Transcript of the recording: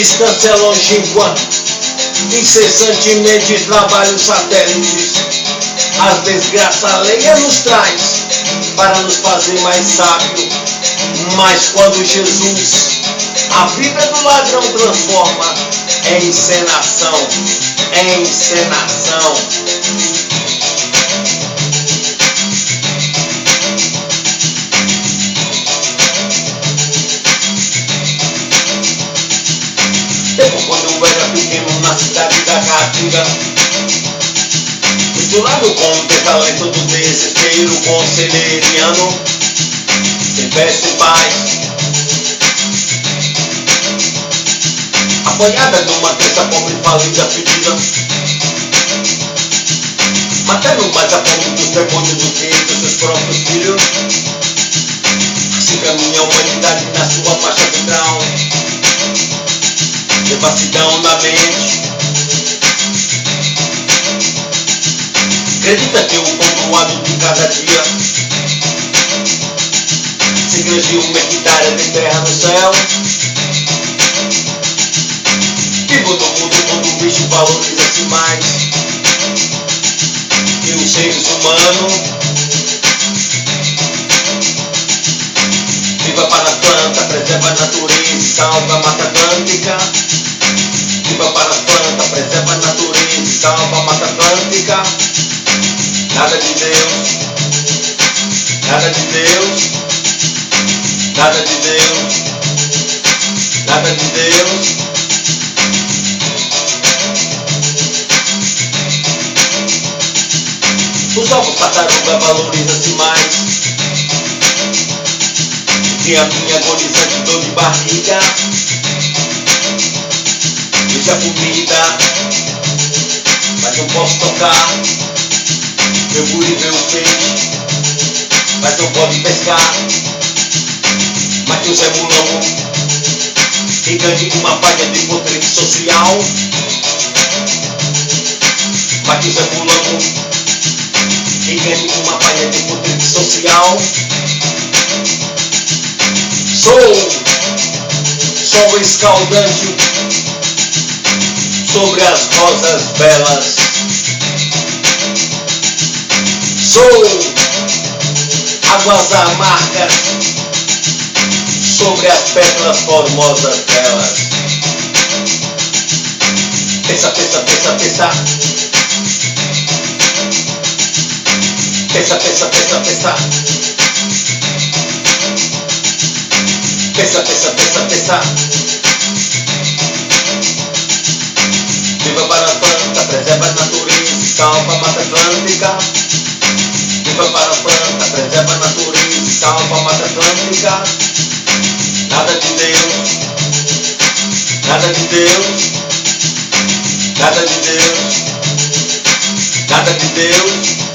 distância longínqua, incessantemente trabalham satélites. As desgraças alheias nos traz para nos fazer mais sábio. Mas quando Jesus, a vida do ladrão transforma, é encenação, é encenação. Quando eu era pequeno na cidade da Caatinga, misturado com o desalento do desespero conselheiriano, sem fé, sem paz, apoiada numa crença pobre, falida, pedida, matando mais a fome dos demônios do que dos seus próprios filhos. Assim caminha a humanidade na sua faixa ventral, devassidão na mente. Acredita que o pontuado de cada dia se grande uma hectare de terra no céu. Vivo no mundo quando o bicho valoriza-se mais que os seres humanos. Viva para a planta, preserva a natureza e salva a Mata Atlântica. Viva para as plantas, preserva a natureza e salva a Mata Atlântica. Nada de Deus, nada de Deus, nada de Deus, nada de Deus. Os ovos tartaruga valoriza-se mais que a minha agonizante dor de barriga. Deixa a comida, mas não posso tocar. Meu guri vê o peixe, mas não pode pescar. Mas que o Zé Mulambo engane uma palha de potente social. Mas que o Zé Mulambo engane uma palha de potente social. Sou sol escaldante sobre as rosas belas. Sou águas amargas sobre as pedras formosas delas. Pensa, pensa, pensa, pensa. Pensa, pensa, pensa, pensa. Pensa, pensa, pensa, pensa. Viva para a planta, preserva a natureza e salva a Mata Atlântica. Viva para a planta, preserva a natureza e salva a Mata Atlântica. Nada de Deus, nada de Deus, nada de Deus, nada de Deus.